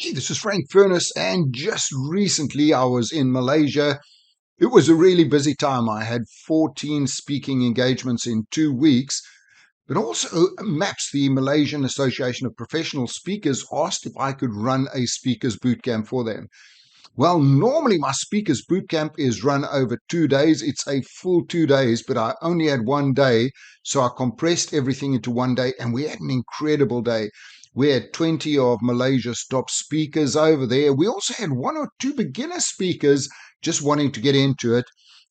Hey, this is Frank Furness, and just recently I was in Malaysia. It was a really busy time. I had 14 speaking engagements in 2 weeks, but also MAPS, the Malaysian Association of Professional Speakers, asked if I could run a speakers bootcamp for them. Well, normally my speakers bootcamp is run over 2 days. It's a full 2 days, but I only had one day. So I compressed everything into one day and we had an incredible day. We had 20 of Malaysia's top speakers over there. We also had one or two beginner speakers just wanting to get into it.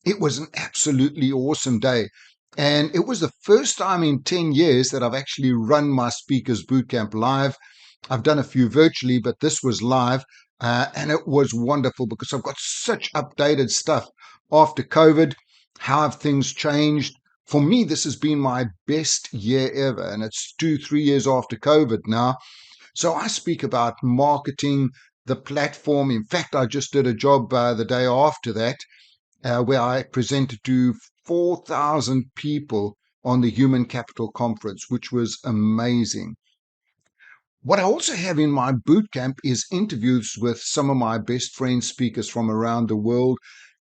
It was an absolutely awesome day. And it was the first time in 10 years that I've actually run my speakers bootcamp live. I've done a few virtually, but this was live. And it was wonderful because I've got such updated stuff after COVID. How have things changed? For me, this has been my best year ever, and it's 2, 3 years after COVID now. So I speak about marketing, the platform. In fact, I just did a job the day after that where I presented to 4,000 people on the Human Capital Conference, which was amazing. What I also have in my bootcamp is interviews with some of my best friend speakers from around the world,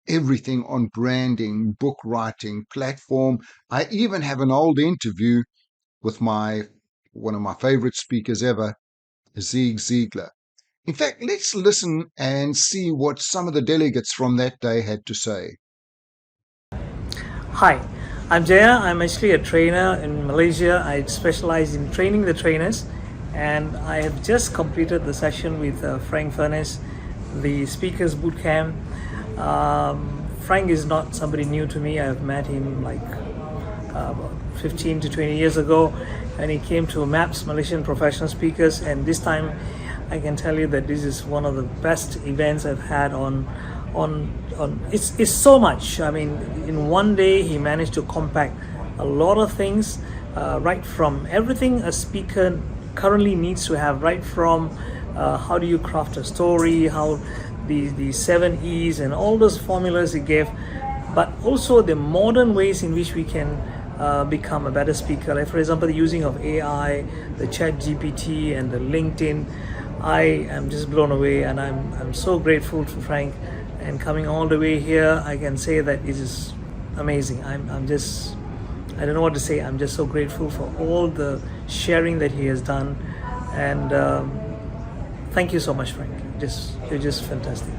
everything on branding, book writing, platform. I even have an old interview with one of my favorite speakers ever, Zig Ziglar. In fact, let's listen and see what some of the delegates from that day had to say. Hi, I'm Jaya. I'm actually a trainer in Malaysia. I specialize in training the trainers, and I have just completed the session with Frank Furness, the Speakers Bootcamp. Frank is not somebody new to me. I've met him like 15 to 20 years ago, and he came to MAPS, Malaysian Professional Speakers, and this time I can tell you that this is one of the best events I've had on it's so much. I mean, in one day he managed to compact a lot of things, right from everything a speaker currently needs to have, right from how do you craft a story, how the 7 E's and all those formulas he gave, but also the modern ways in which we can become a better speaker. Like for example, the using of AI, the Chat GPT and the LinkedIn. I am just blown away, and I'm so grateful to Frank. And coming all the way here, I can say that it is amazing. I'm just, I don't know what to say. I'm just so grateful for all the sharing that he has done, and thank you so much, Frank. You're just fantastic.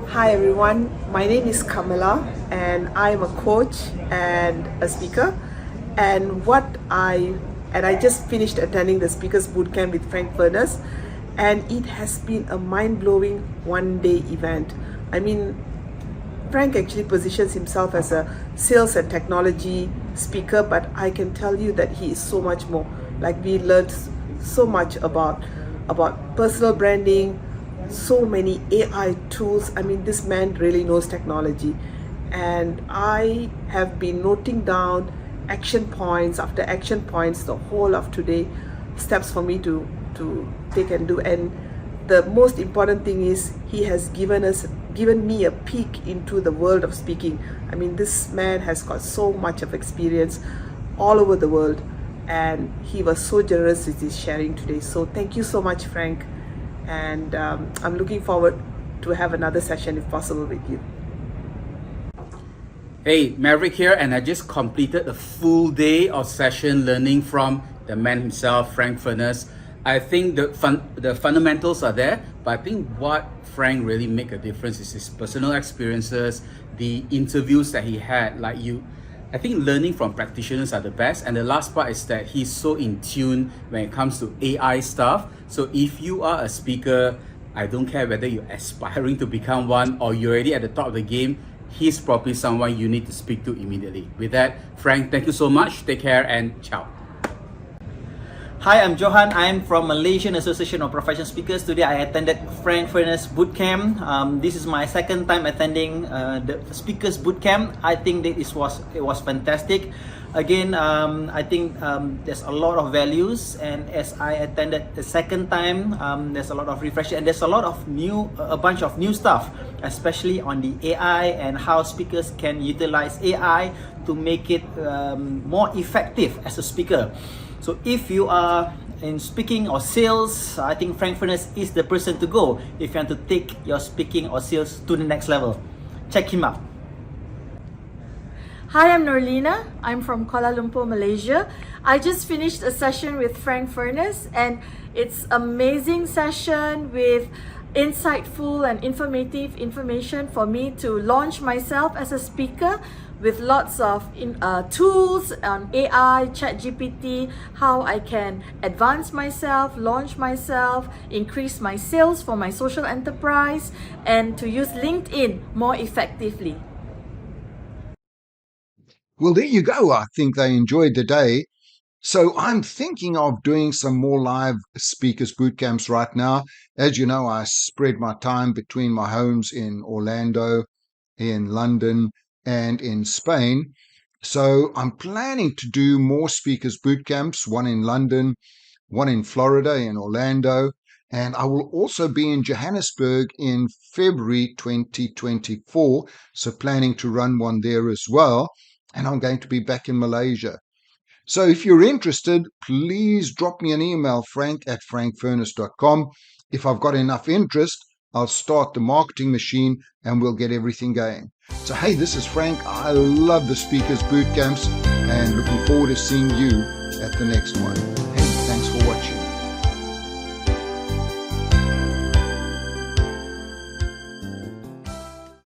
Hi everyone, my name is Kamala and I'm a coach and a speaker, and I just finished attending the Speakers Bootcamp with Frank Furness, and it has been a mind-blowing one-day event. I mean, Frank actually positions himself as a sales and technology speaker, but I can tell you that he is so much more. Like, we learned so much about personal branding, so many AI tools. I mean, this man really knows technology, and I have been noting down action points after action points the whole of today, steps for me to take and do. And the most important thing is he has given me a peek into the world of speaking. I mean, this man has got so much of experience all over the world, and he was so generous with his sharing today. So thank you so much, Frank, and I'm looking forward to have another session if possible with you. Hey, Maverick here, and I just completed a full day of session learning from the man himself, Frank Furness. I think the fundamentals are there, but I think what Frank really make a difference is his personal experiences, the interviews that he had. I think learning from practitioners are the best, and the last part is that he's so in tune when it comes to AI stuff. So if you are a speaker, I don't care whether you're aspiring to become one or you're already at the top of the game, he's probably someone you need to speak to immediately. With that, Frank, thank you so much. Take care and ciao. Hi, I'm Johan. I'm from Malaysian Association of Professional Speakers. Today I attended Frank Furness Bootcamp. This is my second time attending the Speakers Bootcamp. I think that it was fantastic. Again, I think there's a lot of values, and as I attended the second time, there's a lot of refreshment, and there's a bunch of new stuff, especially on the AI and how speakers can utilize AI to make it more effective as a speaker. So if you are in speaking or sales, I think Frank Furness is the person to go if you want to take your speaking or sales to the next level. Check him out. Hi, I'm Norlina. I'm from Kuala Lumpur, Malaysia. I just finished a session with Frank Furness, and it's amazing session with insightful and informative information for me to launch myself as a speaker, with lots of tools on AI, ChatGPT, how I can advance myself, launch myself, increase my sales for my social enterprise, and to use LinkedIn more effectively. Well, there you go. I think they enjoyed the day. So I'm thinking of doing some more live speakers boot camps right now. As you know, I spread my time between my homes in Orlando, in London, and in Spain. So I'm planning to do more speakers boot camps, one in London, one in Florida, in Orlando, and I will also be in Johannesburg in February 2024. So planning to run one there as well. And I'm going to be back in Malaysia. So if you're interested, please drop me an email, frank@frankfurness.com. If I've got enough interest, I'll start the marketing machine and we'll get everything going. So, hey, this is Frank. I love the Speakers Boot Camps and looking forward to seeing you at the next one. Hey, thanks for watching.